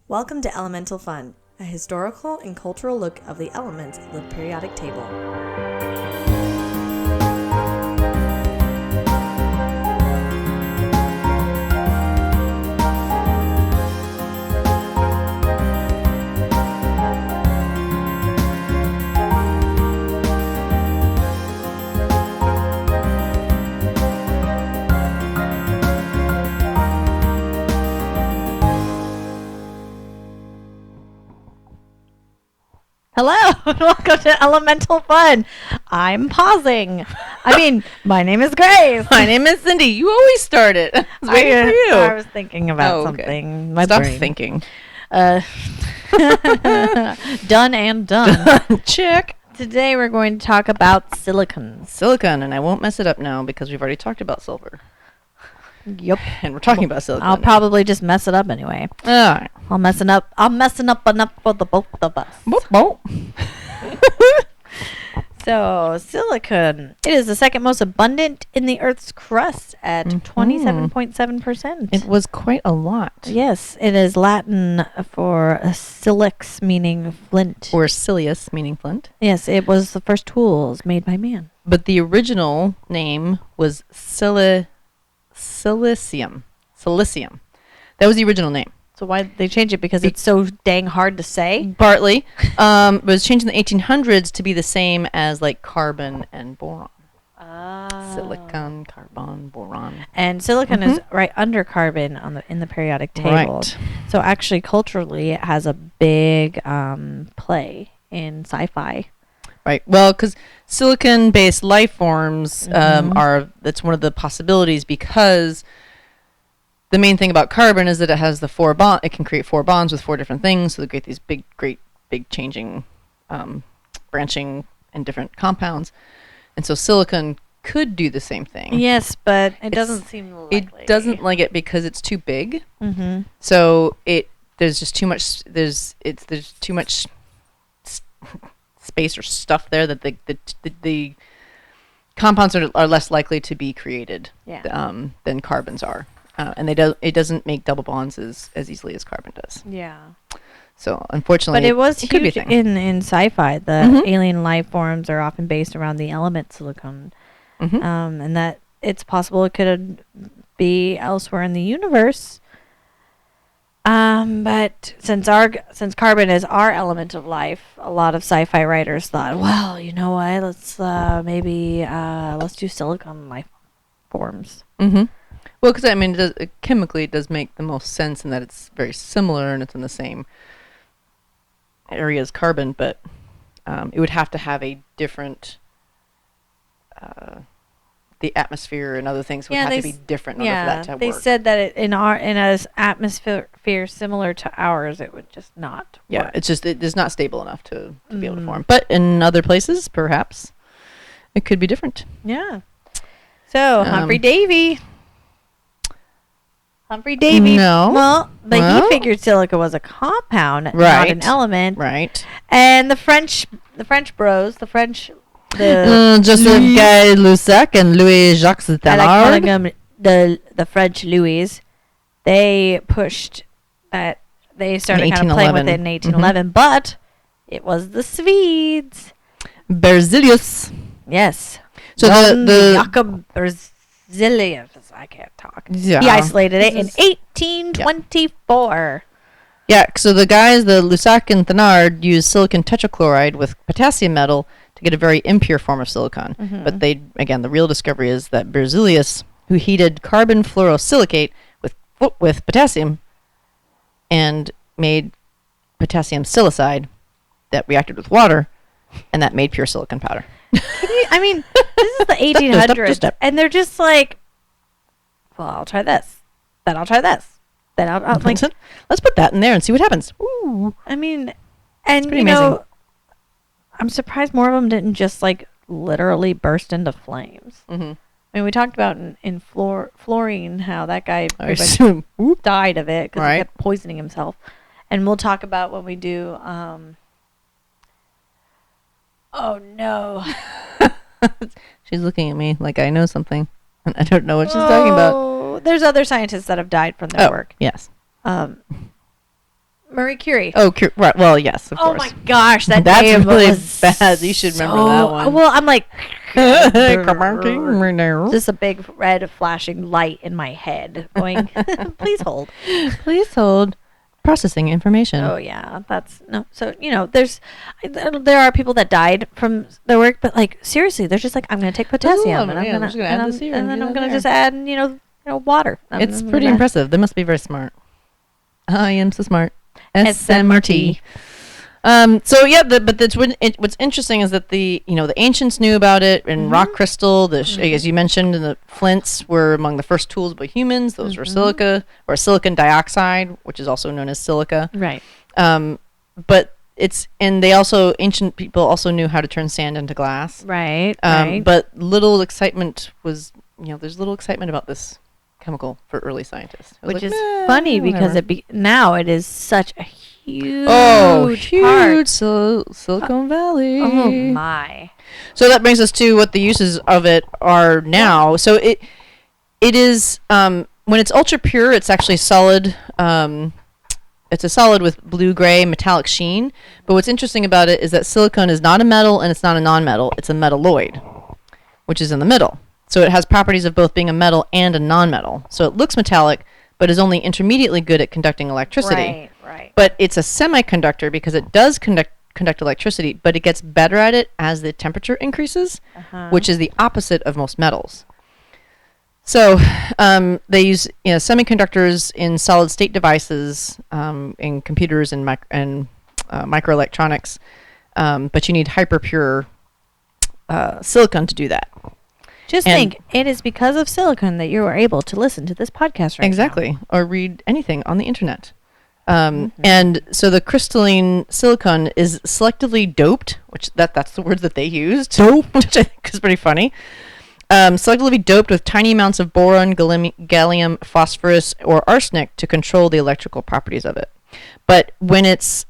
Welcome to Elemental Fun, a historical and cultural look of the elements of the periodic table. Hello, and welcome to Elemental Fun. I'm pausing. My name is Grace. My name is Cindy. You always start it. I was waiting for you. I was thinking about something. My Stop brain. thinking. Done and done. Check. Today we're going to talk about silicon. Silicon, and I won't mess it up now because we've already talked about silver. Yep. And we're talking about silicon. I'll probably just mess it up anyway. All right. I'm messing up enough for the both of us. Boop, boop. So, silicon. It is the second most abundant in the Earth's crust at 27.7%. It was quite a lot. Yes, it is Latin for silix, meaning flint. Or silius, meaning flint. Yes, it was the first tools made by man. But the original name was silicium. Silicium. That was the original name. So why did they change it? Because it's so dang hard to say? Partly. It was changed in the 1800s to be the same as like carbon and boron. Silicon, carbon, boron. And silicon is right under carbon in the periodic table. Right. So actually, culturally, it has a big play in sci-fi. Right. Well, because silicon-based life forms that's one of the possibilities, because the main thing about carbon is that it has the it can create four bonds with four different things, so they create these big changing, branching and different compounds. And so silicon could do the same thing. Yes, but it doesn't seem likely. It doesn't like it because it's too big. Mm-hmm. So there's just too much. There's too much space or stuff there that the compounds are less likely to be created than carbons are. And it doesn't make double bonds as easily as carbon does. Yeah. So unfortunately, but it was huge in sci-fi. The Mm-hmm. alien life forms are often based around the element silicon, and that it's possible it could be elsewhere in the universe. But since carbon is our element of life, a lot of sci-fi writers thought, well, you know what? Let's let's do silicon life forms. Mm-hmm. Well, because chemically it does make the most sense in that it's very similar and it's in the same area as carbon, but it would have to have a different. The atmosphere and other things would have to be different in order for that to work. They said that in an atmosphere similar to ours, it would just not work. It's just it is not stable enough to be able to form. But in other places, perhaps it could be different. Yeah. So Humphrey Davy. No. Well, he figured silica was a compound, not an element. Right. And the French bros, Joseph Guy Lussac and Louis Jacques Thenard. The French Louis, they pushed that. They started kind of playing with it in 1811, but it was the Swedes. Berzelius. Yes. So Jacob Berzelius. I can't talk. Yeah. He isolated it in 1824. Yeah. So the guys, the Lussac and Thenard, used silicon tetrachloride with potassium metal to get a very impure form of silicon. Mm-hmm. But the real discovery is that Berzelius, who heated carbon fluorosilicate with potassium and made potassium silicide that reacted with water, and that made pure silicon powder. This is the 1800s, and they're just like, well, I'll try this, then I'll try this, then I'll like, let's put that in there and see what happens. Ooh. And amazing. I'm surprised more of them didn't just like literally burst into flames. Mm-hmm. We talked about in fluorine how that guy died of it because he kept poisoning himself, and we'll talk about when we do. Oh no! She's looking at me like I know something, and I don't know what she's talking about. There's other scientists that have died from their work. Yes. Marie Curie. Oh, right. Well, yes, of Oh course. my gosh, that That's name really was bad. You should remember that one. Well, I'm like, Please just a big red flashing light in my head going, please hold. hold. Processing information. Oh yeah, that's no. So there are people that died from their work, but like seriously, they're just like, I'm gonna take potassium, and I'm I'm just gonna add this here and then do I'm that gonna there. just add water. It's pretty impressive. They must be very smart. I am so smart. SMRT. So yeah, but what's interesting is that the ancients knew about it, and rock crystal, as you mentioned, and the flints were among the first tools by humans. Those were silica or silicon dioxide, which is also known as silica. Right. But ancient people also knew how to turn sand into glass. Right. But little excitement was, there's little excitement about this chemical for early scientists. Which is funny because now it is such a huge huge Silicon Valley. Oh my. So that brings us to what the uses of it are now. So it is when it's ultra pure, it's actually solid. It's a solid with blue-gray metallic sheen. But what's interesting about it is that silicon is not a metal and it's not a non-metal. It's a metalloid, which is in the middle. So it has properties of both being a metal and a non-metal. So it looks metallic, but is only intermediately good at conducting electricity. Right. But it's a semiconductor because it does conduct electricity, but it gets better at it as the temperature increases, which is the opposite of most metals. So they use semiconductors in solid-state devices, in computers and microelectronics, but you need hyper-pure silicon to do that. Think, it is because of silicon that you are able to listen to this podcast right now. Or read anything on the internet. And so the crystalline silicon is selectively doped, which that's the word that they used, which I think is pretty funny. Selectively doped with tiny amounts of boron, gallium, phosphorus, or arsenic to control the electrical properties of it. But when it's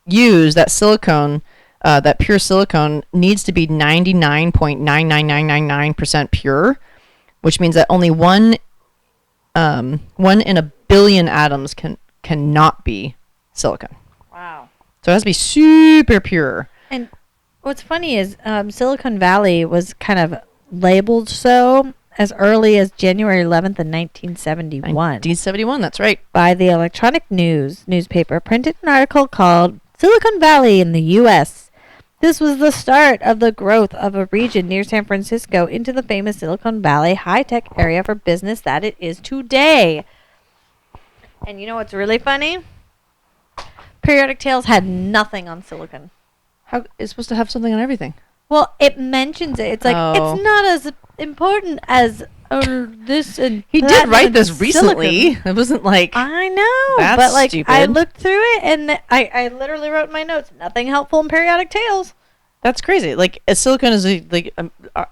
used, that silicone, that pure silicone, needs to be 99.99999% pure, which means that only one in a billion atoms cannot be silicon. Wow. So it has to be super pure. And what's funny is Silicon Valley was kind of labeled so as early as January 11th in 1971. 1971, that's right. By the Electronic News newspaper, printed an article called Silicon Valley in the U.S. This was the start of the growth of a region near San Francisco into the famous Silicon Valley high-tech area for business that it is today. And you know what's really funny? Periodic Tales had nothing on silicon. How is supposed to have something on everything? Well, it mentions it. It's like, it's not as important as this and he did write this recently. Silicon. It wasn't like, I know, that's but like stupid. I looked through it and I literally wrote in my notes, nothing helpful in Periodic Tales. That's crazy. Like silicon is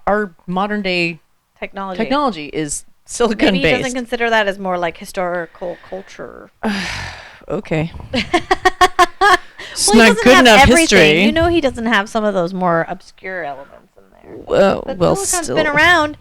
our modern day technology is silicon Maybe based. he doesn't consider that as more like historical culture. Okay. It's Well, not good enough everything. history. You know, he doesn't have some of those more obscure elements in there. Well, Silicon's still been around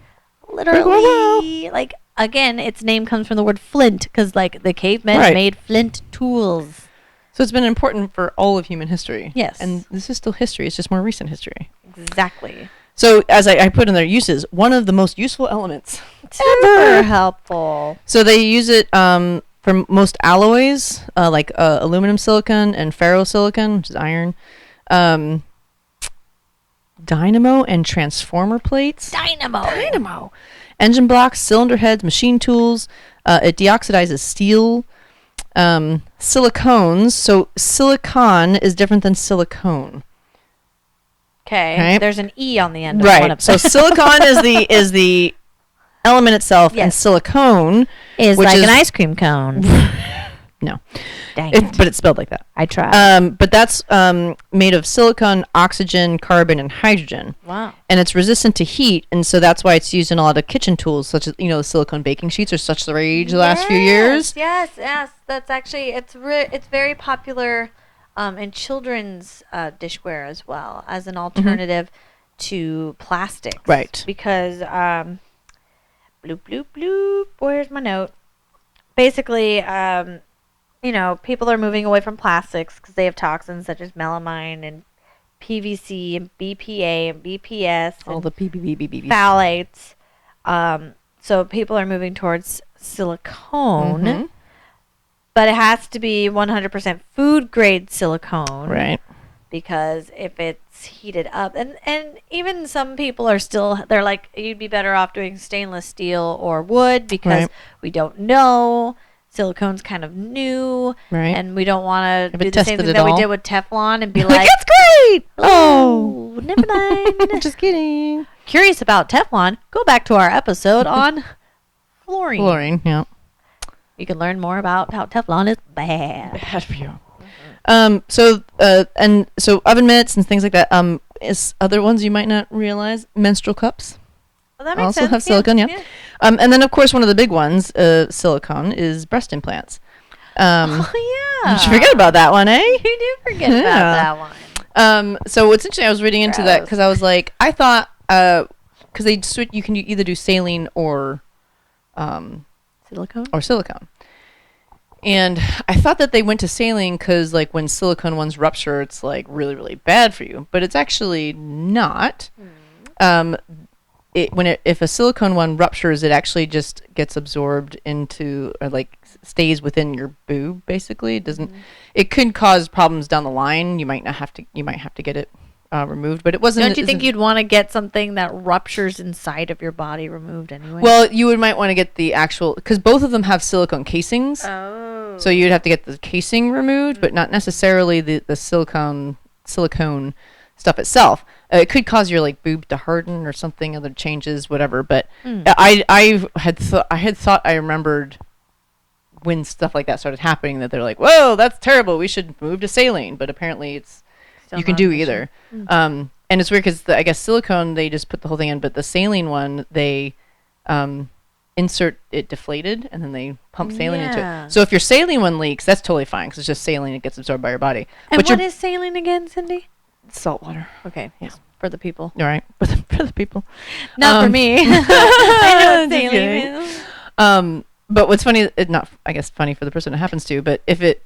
literally. Like again, its name comes from the word flint because like the cavemen made flint tools. So it's been important for all of human history. Yes. And this is still history. It's just more recent history. Exactly. So as I put in their uses, one of the most useful elements Super helpful. So they use it for most alloys, like aluminum silicon and ferrosilicon, which is iron. Dynamo and transformer plates. Dynamo. Engine blocks, cylinder heads, machine tools. It deoxidizes steel. Silicones. So silicon is different than silicone. Okay. There's an E on the end of right. one of them. So silicon is the element itself, and silicone is like an ice cream cone. No. Dang it. But it's spelled like that. I tried. But that's made of silicon, oxygen, carbon, and hydrogen. Wow. And it's resistant to heat, and so that's why it's used in a lot of kitchen tools, such as, the silicone baking sheets are such the rage the last few years. Yes. That's actually, it's very popular in children's dishware as well, as an alternative to plastics. Right. Because, bloop, bloop, bloop, where's my note? Basically, people are moving away from plastics because they have toxins such as melamine and PVC and BPA and BPS All and the PPP. phthalates. So people are moving towards silicone, Mhm. but it has to be 100% food grade silicone. Right. Because if it's heated up, and even some people they're like, you'd be better off doing stainless steel or wood because Right. we don't know. Silicone's kind of new, Right. and we don't want to Haven't do the same tested thing it that we all. did with Teflon and be like, It's great. Oh. oh, never mind. Just kidding. Curious about Teflon? Go back to our episode on fluorine. Fluorine. Yeah. You can learn more about how Teflon is bad. Bad for you. So oven mitts and things like that. Is other ones you might not realize, menstrual cups Well, that makes also sense. have silicone. Yeah. And then of course one of the big ones, silicone, is breast implants. Oh yeah. Did you forget about that one, eh? You do forget about that one. So what's interesting, I was reading into that because I was like, I thought, because you can either do saline or Silicone. And I thought that they went to saline because, like, when silicone ones rupture, it's like really, really bad for you. But it's actually not. If a silicone one ruptures, it actually just gets absorbed into, or like stays within your boob. Basically, it doesn't. It could cause problems down the line. You might have to get it removed. But it wasn't. Don't you think you'd want to get something that ruptures inside of your body removed anyway? Well, you might want to get the actual, because both of them have silicone casings. Oh. So you'd have to get the casing removed, but not necessarily the silicone stuff itself. It could cause your like boob to harden or something, other changes, whatever. But I had thought I remembered when stuff like that started happening that they're like, whoa, that's terrible. We should move to saline. But apparently you can do either. And it's weird because I guess silicone, they just put the whole thing in, but the saline one, they insert it deflated and then they pump saline into it. So if your saline one leaks, that's totally fine because it's just saline. It gets absorbed by your body. And but what is saline again, Cindy? salt water. Okay. Yeah. For the people. All right. For the people. Not for me. I know what saline is. But what's funny, I guess funny for the person it happens to, but if it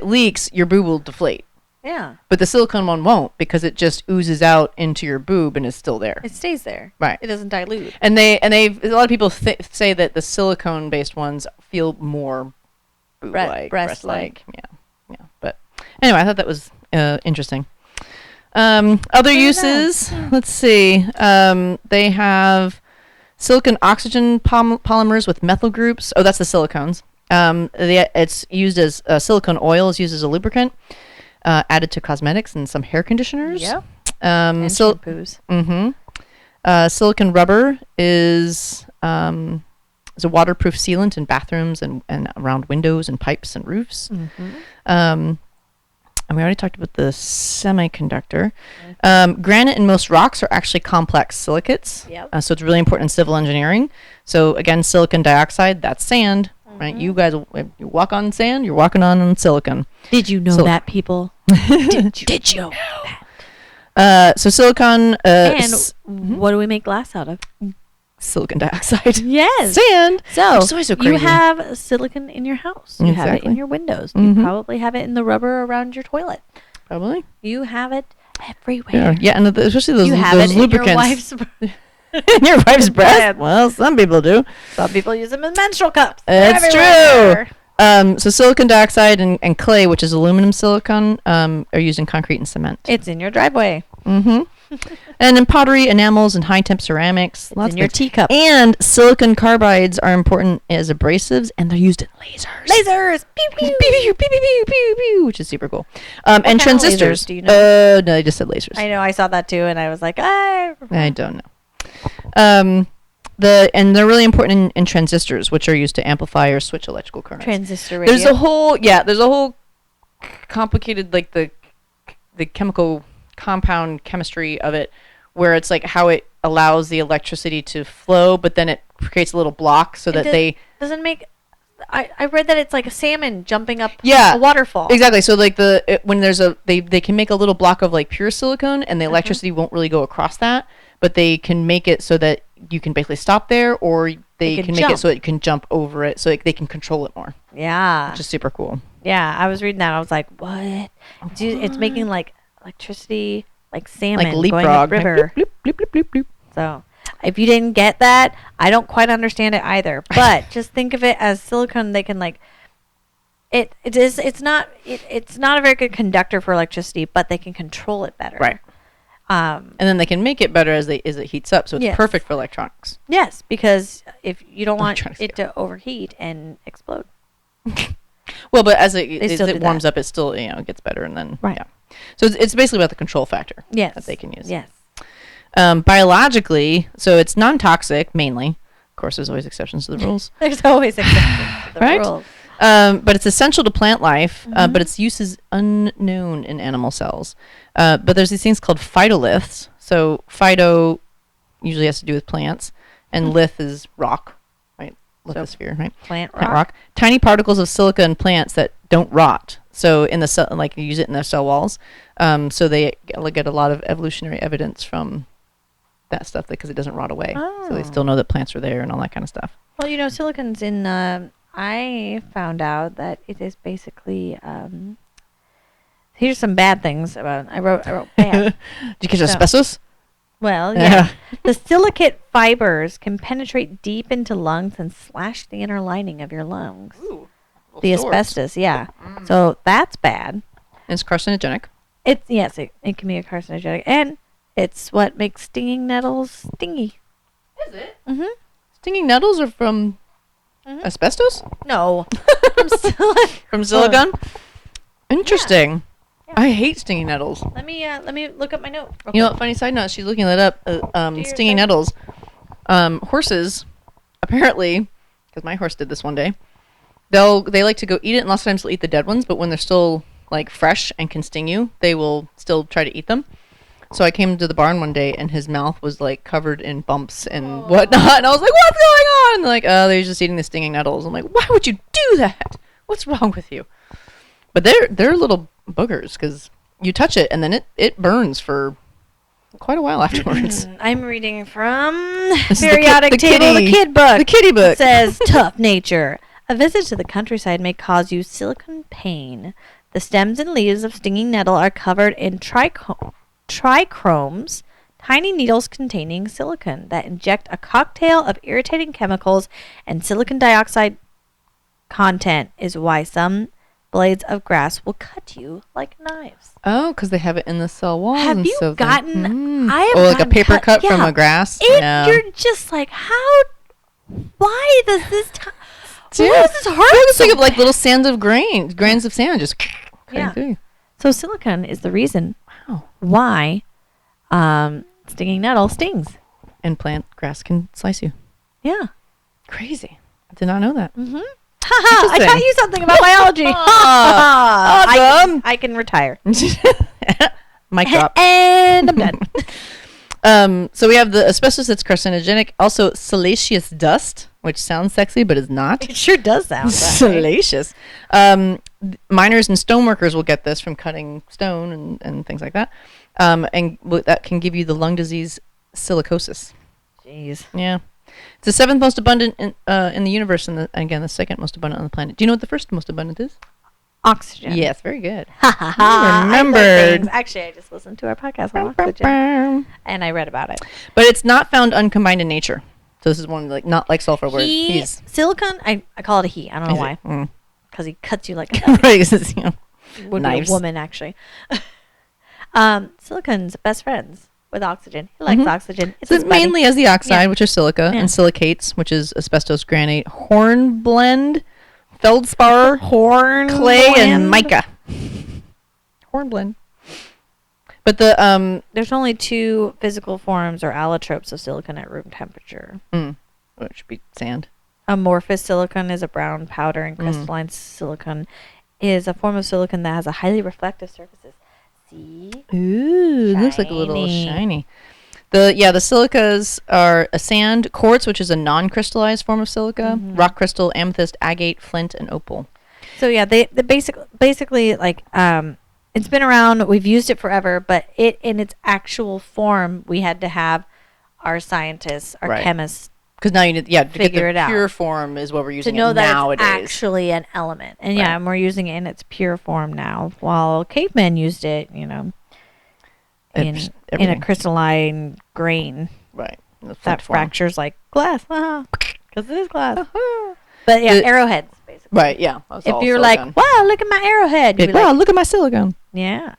leaks, your boob will deflate. Yeah. But the silicone one won't because it just oozes out into your boob and is still there. It stays there. Right. It doesn't dilute. And a lot of people say that the silicone based ones feel more boob-like, breast-like. Yeah. But anyway, I thought that was interesting. Other uses, let's see. They have silicon oxygen polymers with methyl groups. Oh, that's the silicones. It's used as silicone oil is used as a lubricant. Added to cosmetics and some hair conditioners. Yeah. And shampoos. Silicone rubber is a waterproof sealant in bathrooms and around windows and pipes and roofs. And we already talked about the semiconductor. Granite and most rocks are actually complex silicates. Yep. So it's really important in civil engineering. So again, silicon dioxide, that's sand. Right? You guys, if you walk on sand, you're walking on silicon. Did you know that, people? Did you know that? So silicon. And what do we make glass out of? Silicon dioxide. Yes. Sand. So so you have silicon in your house. You have it in Exactly. your windows. You probably have it in the rubber around your toilet. Probably. You have it everywhere. Yeah, and especially those You have those it lubricants. in your wife's in your wife's breast. breast. Well, some people do. Some people use them as menstrual cups. It's Everywhere. true. So silicon dioxide and clay, which is aluminum silicon, are used in concrete and cement. It's in your driveway. And in pottery, enamels, and high-temp ceramics. It's in your teacup. And silicon carbides are important as abrasives, and they're used in lasers. Lasers. Pew, Pew, pew. pew, pew, pew, pew, pew, pew, which is super cool. And kind of transistors. lasers do you know? No, they just said lasers. I know. I saw that too, and I was like, I don't know. And they're really important in transistors, which are used to amplify or switch electrical currents. transistor radio. There's a whole complicated, like the chemical compound chemistry of it, where it's like how it allows the electricity to flow, but then it creates a little block so that they doesn't make. I read that it's like a salmon jumping up Yeah. a waterfall. exactly. So like when there's they can make a little block of like pure silicone, and the electricity won't really go across that, but they can make it so that you can basically stop there, or they It can can make it jump. so it can jump over it, so they can control it more, Yeah. which is super cool. Yeah, I was reading that. I was like, what? It's making like electricity, like salmon Like going leapfrog. upriver. Bloop, bloop, bloop, bloop, bloop. So if you didn't get that, I don't quite understand it either. But just think of it as silicone. They can like it's not a very good conductor for electricity, but they can control it better. Right. And then they can make it better as it heats up, so it's Yes. perfect for electronics. Yes, because if you don't want Electronics, it to overheat and explode. Well, but as They still do it warms that. up, it still it gets better, and then Right. yeah. So it's basically about the control factor Yes. that they can use. Yes. Biologically, so it's non-toxic mainly. Of course, there's always exceptions to the rules. There's always exceptions to the Right? rules. But it's essential to plant life, but its use is unknown in animal cells. But there's these things called phytoliths. So phyto usually has to do with plants, and lith is rock, right? Lithosphere, right? Plant Plant rock. rock. Tiny particles of silica in plants that don't rot. So in the cell, like you use it in their cell walls. So they get a lot of evolutionary evidence from that stuff because it doesn't rot away. So they Oh. still know that plants are there and all that kind of stuff. Well, silicon's in. I found out that it is basically. Here's some bad things about. I wrote bad. Did you catch So- asbestos? Well, yeah. The silicate fibers can penetrate deep into lungs and slash the inner lining of your lungs. Ooh, The asbestos, yeah. So that's bad. It's carcinogenic. It can be a carcinogenic, and it's what makes stinging nettles stingy. Is it? Mm-hmm. Stinging nettles are from asbestos? No, from From silicon? Interesting. Yeah. I hate stinging nettles. Let me look up my note. real You know, quick. funny side note, she's looking that up. Stinging yourself. nettles. Horses, apparently, because my horse did this one day, they like to go eat it, and lots of times they'll eat the dead ones, but when they're still like fresh and can sting you, they will still try to eat them. So I came to the barn one day, and his mouth was like covered in bumps and whatnot, and I was like, "What's going on?" And they're like, "Oh, they're just eating the stinging nettles." I'm like, "Why would you do that? What's wrong with you?" But they're little boogers because you touch it and then it burns for quite a while afterwards. I'm reading from This is the Periodic the Table, kitty- the kid book. The kitty book. It says, tough nature. A visit to the countryside may cause you silicone pain. The stems and leaves of stinging nettle are covered in trichromes, tiny needles containing silicon that inject a cocktail of irritating chemicals, and silicon dioxide content is why some blades of grass will cut you like knives. Oh, because they have it in the cell walls. Have and you so they- gotten? I have Oh, like a gotten paper cut from yeah. a grass. You're just like, how? Why does this? Why Yeah. does this hurt? I just so think of like bad? little grains of sand just cutting Yeah. through. So silicone is the reason Wow. why stinging nettle stings. And plant grass can slice you. Yeah. Crazy. I did not know that. Mm-hmm. Haha! I Interesting. taught you something about biology. Awesome. I can retire. Mic drop. And I'm done. So we have the asbestos that's carcinogenic. Also, salacious dust, which sounds sexy but is not. It sure does sound that way. Salacious. Miners and stoneworkers will get this from cutting stone and things like that. That can give you the lung disease silicosis. Jeez. Yeah. It's the seventh most abundant in the universe, and again, the second most abundant on the planet. Do you know what the first most abundant is? Oxygen. Yes, very good. Ha ha ha. Remembered. Actually, I just listened to our podcast on oxygen, and I read about it. But it's not found uncombined in nature. So this is one not like sulfur where he's Silicon, I call it a he. I don't know is why. it? Mm. Because he cuts you like a knife. Right, 'cause it's, Would knives. be a woman, actually. Silicon's best friends with oxygen. He likes oxygen. It's So his it's buddy. mainly as the oxide, Yeah. which is silica, Yeah. and silicates, which is asbestos, granite, hornblende, feldspar, horn, clay, and blend. mica. Hornblende. But the There's only two physical forms or allotropes of silicon at room temperature. which should be sand. Amorphous silicon is a brown powder, and crystalline silicon is a form of silicon that has a highly reflective surfaces. See? Ooh, it looks like a little Shiny. shiny. The silicas are a sand, quartz, which is a non-crystallized form of silica, rock crystal, amethyst, agate, flint, and opal. So yeah, they basically like it's been around. We've used it forever, but it in its actual form, we had to have our scientists, our Right. chemists, Because now you need, to get Figure it the out. pure form is what we're To using know it that nowadays. it's actually an element. And yeah, and we're using it in its pure form now. While cavemen used it, in a Everything. crystalline grain Right. In the that flint form. fractures like glass. Because it is glass. But yeah, arrowheads, basically. Right, yeah. That's If all you're silicone. like, wow, look at my arrowhead. You'd be Wow, like, look at my silicone. yeah.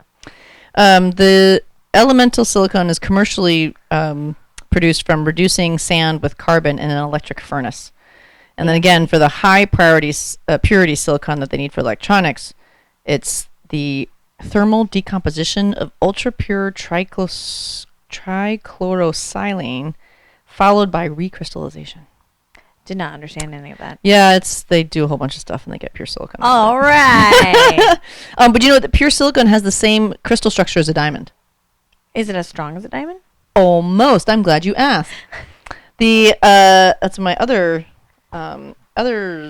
The elemental silicone is commercially produced from reducing sand with carbon in an electric furnace. And then again, for the high priority purity silicon that they need for electronics, it's the thermal decomposition of ultra pure trichlorosilane followed by recrystallization. Did not understand any of that. Yeah, they do a whole bunch of stuff and they get pure silicon. All right. But you know that pure silicon has the same crystal structure as a diamond. Is it as strong as a diamond? Almost. I'm glad you asked. That's my other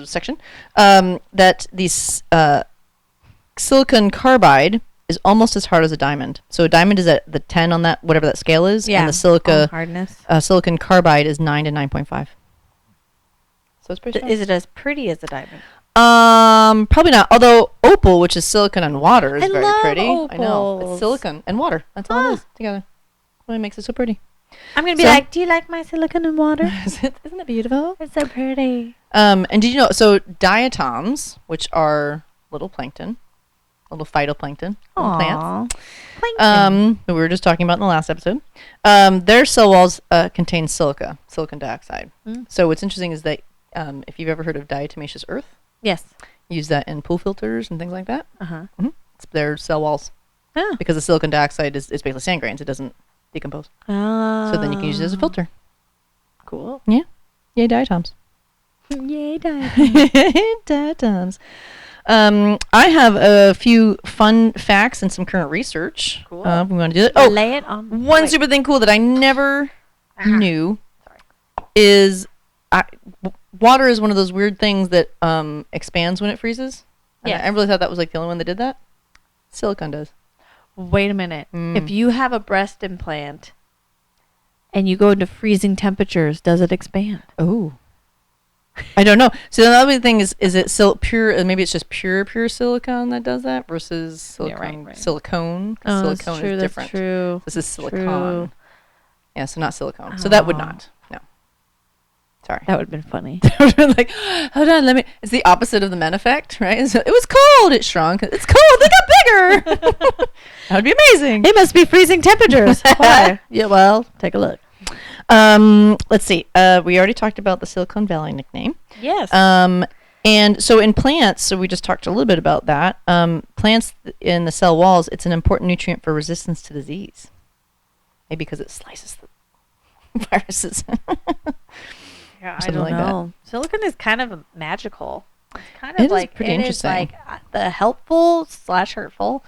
section. That these silicon carbide is almost as hard as a diamond. So a diamond is at the 10 on that whatever that scale is, Yeah. and the hardness. silicon carbide is 9 to 9.5. So it's pretty strong. Is it as pretty as a diamond? Probably not. Although opal, which is silicon and water, is I very love pretty. I know. opals. It's silicon and water. That's all it is together. What makes it so pretty. I'm going to be So- like, do you like my silicon and water? Isn't it beautiful? It's so pretty. And did you know? So diatoms, which are little plankton, little phytoplankton, little plants. Plankton. That we were just talking about in the last episode. Their cell walls contain silicon dioxide. So what's interesting is that if you've ever heard of diatomaceous earth, Yes. use that in pool filters and things like that. Uh-huh. It's their cell walls Oh. because the silicon dioxide is basically sand grains. It doesn't decompose. Oh. So then you can use it as a filter. Cool. Yeah. Yay, diatoms. Yay, diatoms. Diatoms. I have a few fun facts and some current research. Cool. We want to do it. Oh, Lay it on. one Wait. super thing cool that I never knew is water is one of those weird things that expands when it freezes. And Yes. I really thought that was like the only one that did that. Silicon does. Wait a minute. If you have a breast implant and you go into freezing temperatures, does it expand? Oh. I don't know. So the other thing is it pure? Maybe it's just pure silicone that does that versus silicone. right. Silicone. Oh, Silicone that's true. is That's different. true. This is silicone. True. Yeah, so not silicone. So that would Oh. not. No. Sorry. That would have been funny. Like, hold on, it's the opposite of the Men effect, right? So it was cold, it shrunk. It's cold, they got bigger. That would be amazing. It must be freezing temperatures. Why? Yeah, well, take a look. Let's see. We already talked about the Silicon Valley nickname. Yes. And so in plants, so we just talked a little bit about that. Plants in the cell walls, it's an important nutrient for resistance to disease. Maybe because it slices the viruses. Yeah, I something don't like that. know. Silicon is kind of magical. It's kind It of is like pretty it is interesting. like the helpful / hurtful.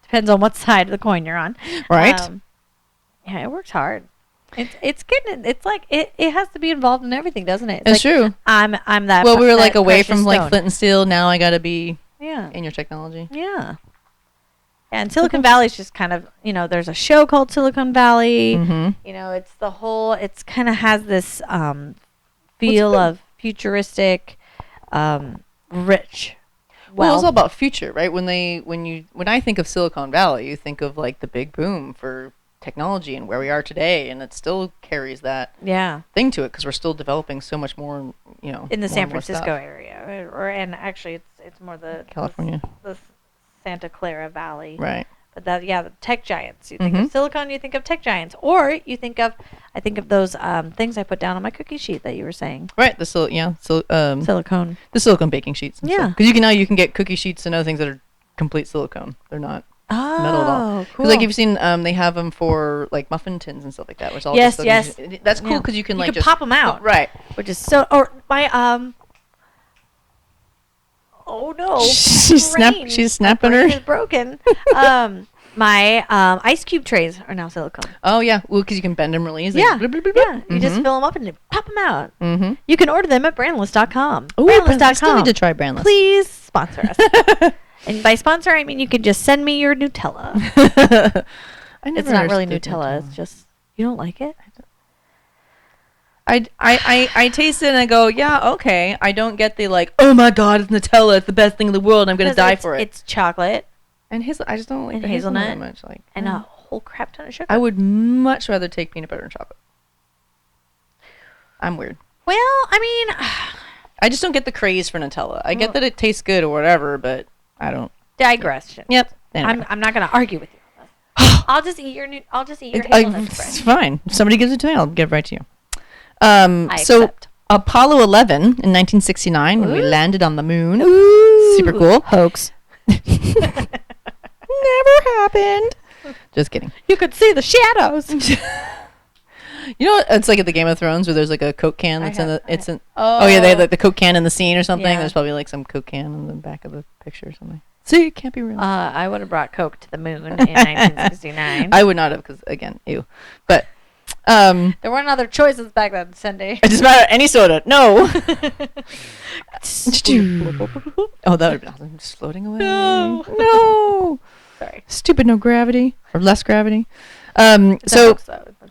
Depends on what side of the coin you're on. Right. Yeah, it works hard. It's getting it's like it has to be involved in everything, doesn't it? It's like, true. I'm that. Well, we were that like away precious from like stone. flint and steel. Now I got to be Yeah. in your technology. Yeah. And Silicon Valley's just kind of, there's a show called Silicon Valley. Mm-hmm. It's kind of has this feel of futuristic, rich. Well, it's all about future, right? When I think of Silicon Valley, you think of like the big boom for technology and where we are today, and it still carries that yeah, thing to it because we're still developing so much more, in the more San and more Francisco stuff. area, and actually it's more the California. the Santa Clara Valley. Right. But the tech giants. You think of Silicon, you think of tech giants, or you think of those things I put down on my cookie sheet that you were saying. Right. The Silicone. the silicone baking sheets. Yeah. Because you can get cookie sheets and other things that are complete silicone. They're not metal at all. Oh, 'Cause, cool. like, you've seen, they have them for like muffin tins and stuff like that. Which all Yes, just yes. That's cool Yeah. because you can You like can just pop 'em out. Right. Which is so. Or my Oh no! She's Brain. snapping My brain her. is broken. My ice cube trays are now silicone. Oh yeah, well because you can bend them really easily. Yeah, Blub, blub, blub, yeah. blub. You just fill them up and you pop them out. Mm-hmm. You can order them at brandless.com. Oh, I still Brandless.com. need to try Brandless. Please sponsor us. And by sponsor, I mean you can just send me your Nutella. I never It's not really understood Nutella. It's just you don't like it. I taste it and I go, yeah, okay. I don't get the like, oh my god, it's Nutella, it's the best thing in the world, I'm gonna die for it. It's chocolate And I just don't like and the hazelnut that hazelnut much. Like, and a whole crap ton of sugar. I would much rather take peanut butter and chocolate. I'm weird. Well, I mean, I just don't get the craze for Nutella. I get that it tastes good or whatever, but I don't. digression. Yep. Anyway. I'm not gonna argue with you. I'll just eat your hazelnut spread. It's fine. If somebody gives it to me, I'll give it right to you. I So accept. Apollo 11 in 1969, when we landed on the moon. Ooh. Super cool. Hoax. Never happened. Just kidding. You could see the shadows. You know, it's like at the Game of Thrones where there's like a Coke can that's Oh yeah, they have like the Coke can in the scene or something. Yeah. There's probably like some Coke can in the back of the picture or something. See, it can't be real. I would have brought Coke to the moon in 1969. I would not have, because again, ew. But There weren't other choices back then, Cindy. it doesn't matter. Any soda, no. Oh, that would have been awesome. Just floating away. No. Sorry. Stupid. No gravity or less gravity. So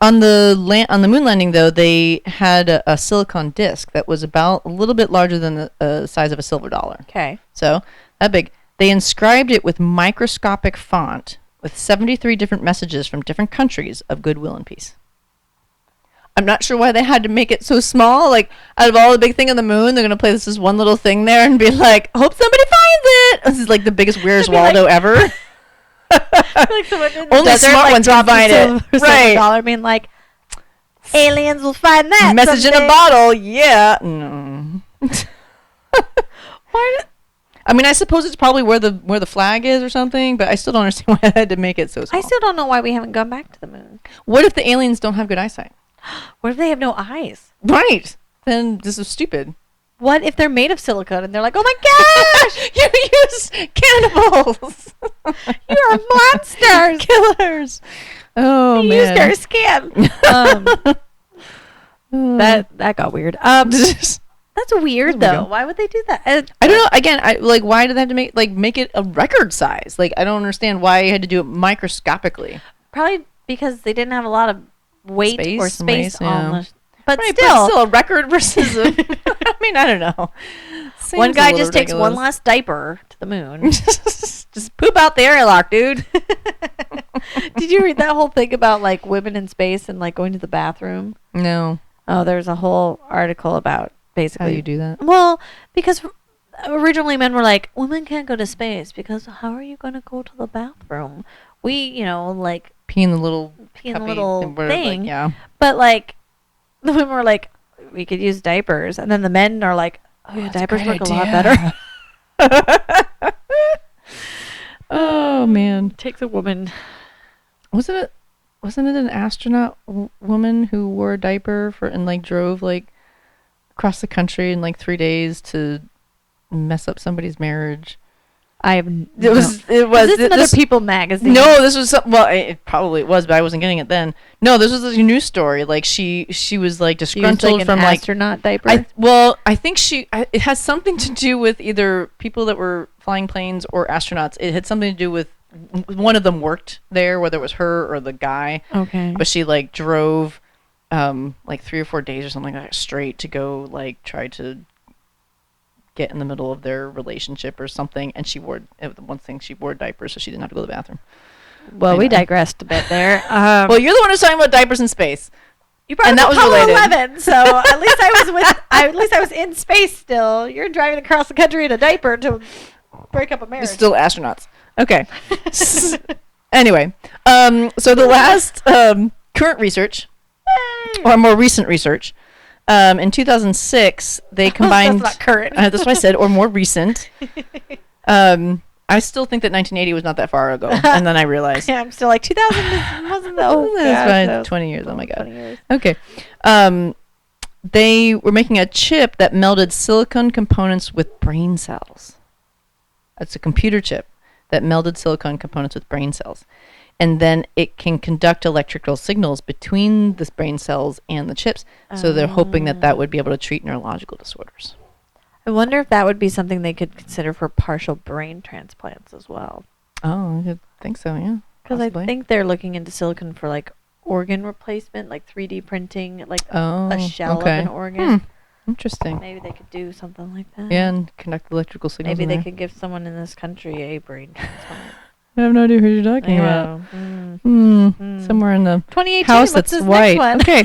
on the moon landing, though, they had a silicon disc that was about a little bit larger than the size of a silver dollar. Okay. So that big. They inscribed it with microscopic font with 73 different messages from different countries of goodwill and peace. I'm not sure why they had to make it so small. Like, out of all the big thing on the moon, they're going to place this one little thing there and be like, hope somebody finds it. This is like the biggest Where's Waldo ever. Like someone in the Only desert, smart like, ones can dropped a find silver it. Right. dollar, being like, aliens will find that Message someday. in a bottle. Yeah. No. Why? I mean, I suppose it's probably where the flag is or something, but I still don't understand why I had to make it so small. I still don't know why we haven't gone back to the moon. What if the aliens don't have good eyesight? What if they have no eyes? Right. Then this is stupid. What if they're made of silicone and they're like, oh my gosh, You use cannibals. you are monsters. Killers. Oh, You man. used our skin. That got weird. That's weird, though. Why would they do that? I don't know. Again, why do they have to make it a record size? Like, I don't understand why you had to do it microscopically. Probably because they didn't have a lot of weight or space on the... But Right, still, a record versus a... I mean, I don't know. Seems one a guy little just takes one ridiculous. last diaper to the moon. Just poop out the airlock, dude. Did you read that whole thing about, like, women in space and, like, going to the bathroom? No. Oh, there's a whole article about basically... How you do that? Well, because originally men were like, women can't go to space because how are you going to go to the bathroom? We, like... Pee in the little thing. yeah. But, like, the women were like, we could use diapers. And then the men are like, oh, yeah, diapers work a lot better. Oh, man. Takes a woman. Wasn't it an astronaut woman who wore a diaper and like drove like across the country in like 3 days to mess up somebody's marriage? Is this another People magazine? No, this was it probably was, but I wasn't getting it then. No, this was a news story. Like she was like disgruntled from like astronaut diaper. I think it has something to do with either people that were flying planes or astronauts. It had something to do with one of them worked there, whether it was her or the guy. Okay. But she like drove like 3 or 4 days or something like that straight to go like try to get in the middle of their relationship or something, and she wore diapers so she didn't have to go to the bathroom. Well, Anyway. we digressed a bit there. Well, you're the one who's talking about diapers in space. You brought and up that was Apollo related. 11, so at least I was in space still. You're driving across the country in a diaper to break up a marriage. Still astronauts. Okay. Anyway, so the last current research, or more recent research, in 2006, they combined... That's not current. That's what I said, or more recent. I still think that 1980 was not that far ago, and then I realized... Yeah, I'm still like, 2000 wasn't that... That's right, 20 years, oh my God. 20 years. Okay. They were making a chip that melded silicon components with brain cells. That's a computer chip that melded silicon components with brain cells. And then it can conduct electrical signals between the brain cells and the chips. So they're hoping that would be able to treat neurological disorders. I wonder if that would be something they could consider for partial brain transplants as well. Oh, I think so, yeah. Because I think they're looking into silicon for like organ replacement, like 3D printing, like Oh, a shell okay. of an organ. Interesting. Maybe they could do something like that. Yeah, and connect electrical signals. Maybe in they there. could give someone in this country a brain transplant. I have no idea who you're talking about. Somewhere in the 2018. house What's that's this white. next one? Okay.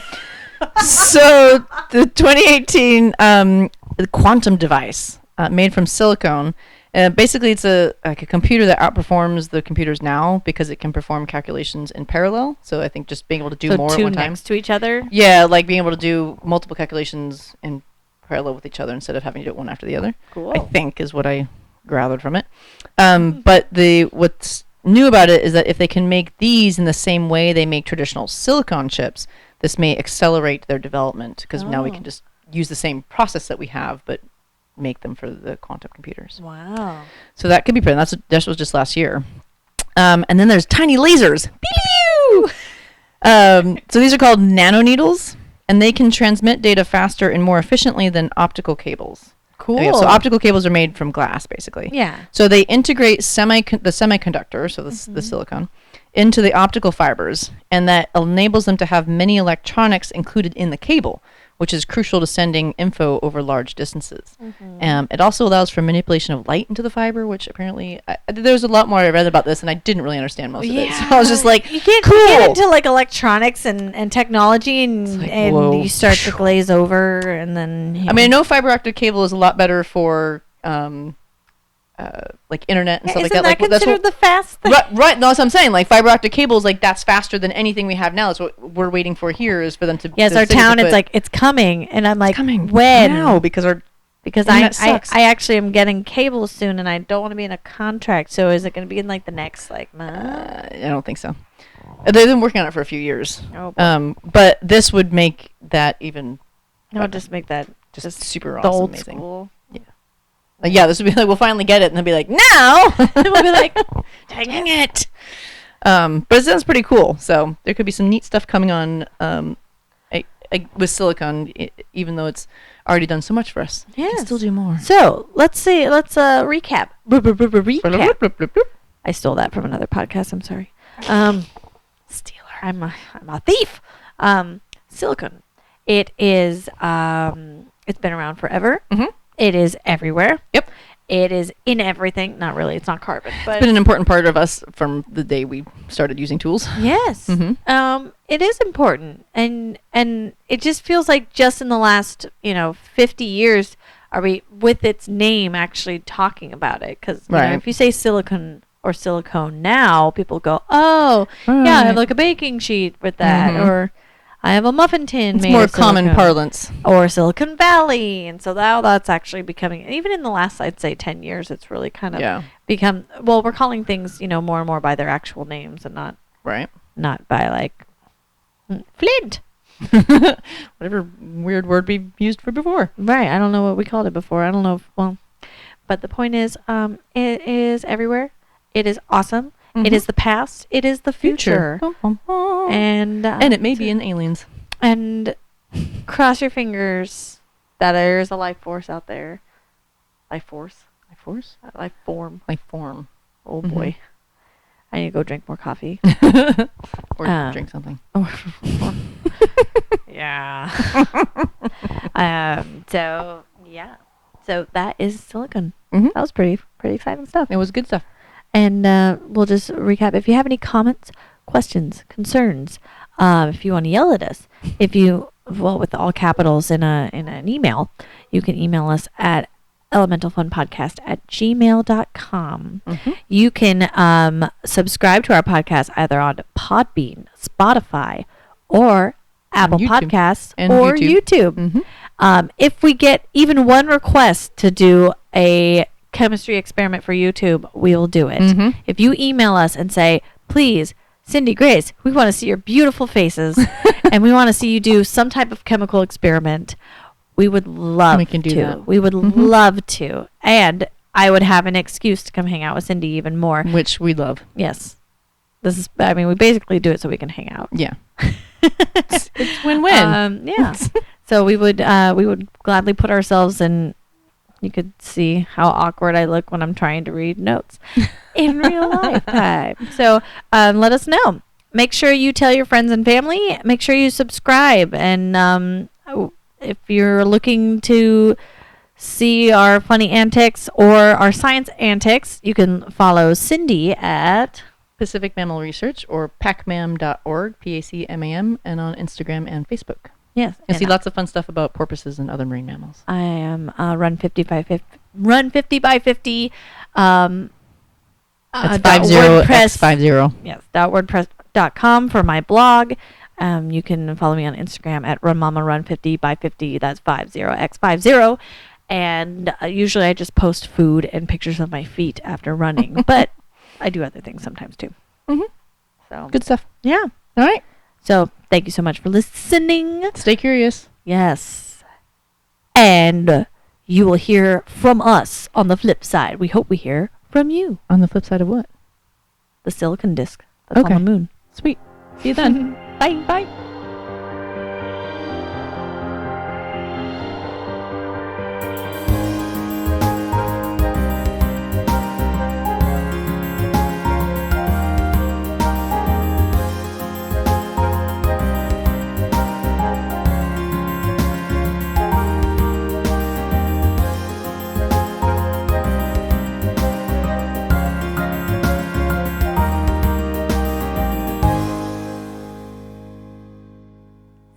So the 2018 the quantum device made from silicone. Basically, it's like a computer that outperforms the computers now because it can perform calculations in parallel. So I think just being able to do So more at two one time. next to each other. Yeah, like being able to do multiple calculations in parallel with each other instead of having to do it one after the other. Cool. I think is what I gathered from it. But what's new about it is that if they can make these in the same way they make traditional silicon chips, this may accelerate their development because now we can just use the same process that we have, but make them for the quantum computers. Wow. So that could be pretty. That was just last year. And then there's tiny lasers. Pew! So these are called nanoneedles, and they can transmit data faster and more efficiently than optical cables. Cool. Okay, so optical cables are made from glass, basically. Yeah. So they integrate the semiconductor, so the silicon, into the optical fibers, and that enables them to have many electronics included in the cable, which is crucial to sending info over large distances. It also allows for manipulation of light into the fiber, which apparently there's a lot more I read about this, and I didn't really understand most of it. So I was just like, you get into like electronics and technology, and, like, and whoa. you start to glaze over, and then I mean, I know fiber optic cable is a lot better for like internet and stuff like that. Like that's considered the fast thing? Right. No, that's what I'm saying. Like fiber optic cables, like that's faster than anything we have now. That's what we're waiting for here is for them to. Yes, the our city to town. put- It's like it's coming, and I'm like, coming when? now because our Because internet sucks. I actually am getting cable soon, and I don't want to be in a contract. So is it going to be in like the next like month? I don't think so. They've been working on it for a few years. Oh, boy. But this would make that even No, just make that just super the awesome, old amazing. school. Yeah, this would be like we'll finally get it, and they'll be like, now, And we'll be like, dang it. But it sounds pretty cool. So there could be some neat stuff coming on with silicon, even though it's already done so much for us. We Yes. can still do more. So let's see. Let's recap. Recap. I stole that from another podcast. I'm sorry. Stealer. I'm a thief. Silicon. It is. It's been around forever. Mhm. It is everywhere. Yep. It is in everything. Not really. It's not carbon, but It's been an important part of us from the day we started using tools. yes. Mhm. It is important, and it just feels like just in the last 50 years are we with its name actually talking about it? Because Right. if you say silicon or silicone now, people go, oh yeah, I have Right. like a baking sheet with that, Mhm. or I have a muffin tin. It's made more of common silicone. parlance. Or Silicon Valley, and so now that's actually becoming, even in the last, I'd say 10 years, it's really kind of Yeah. become, well, we're calling things, more and more by their actual names and Right. not by like Flint. Whatever weird word we used for before. Right. I don't know what we called it before. I don't know but the point is, it is everywhere. It is awesome. It is the past. It is the future. And it may be in Aliens. And cross your fingers that there's a life force out there. Life force? Life force? Life form. Life form. Oh boy. I need to go drink more coffee. Or drink something. Yeah. So yeah. So that is silicon. Mhm. That was pretty exciting stuff. It was good stuff. And we'll just recap. If you have any comments, questions, concerns, if you want to yell at us, with all capitals in an email, you can email us at elementalfunpodcast@gmail.com. You can subscribe to our podcast either on Podbean, Spotify, or Apple YouTube. Podcasts, And or YouTube. YouTube. If we get even one request to do a chemistry experiment for YouTube, we'll do it. If you email us and say, please, Cindy, Grace, we want to see your beautiful faces and we want to see you do some type of chemical experiment, we would love We can do to. that. We would love to. And I would have an excuse to come hang out with Cindy even more. Which we love. Yes. We basically do it so we can hang out. Yeah. It's win-win. Yeah. So we would gladly put ourselves in. You could see how awkward I look when I'm trying to read notes in real life time. So let us know. make sure you tell your friends and family. Make sure you subscribe. And if you're looking to see our funny antics or our science antics, you can follow Cindy at Pacific Mammal Research or pacmam.org, PACMAM, and on Instagram and Facebook. yes, And see lots of fun stuff about porpoises and other marine mammals. I am Run 50 by 50. Run 50 by 50. That's .50x50. Yes, .wordpress.com for my blog. You can follow me on Instagram at runmama run50 by 50. That's 50x50. And usually I just post food and pictures of my feet after running, but I do other things sometimes too. Mm-hmm. So Good stuff. yeah. All right. So thank you so much for listening. Stay curious. Yes. And you will hear from us on the flip side. We hope we hear from you. On the flip side of what? The silicon disc that's Okay. on the moon. Sweet. See you then. Bye. Bye.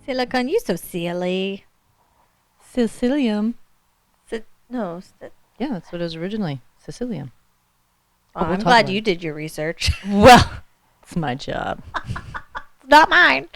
Silicon, you so silly. Sicilium. No. Yeah, that's what it was originally. Sicilium. I'm we'll talk glad about you it. did your research. Well, it's my job. Not mine.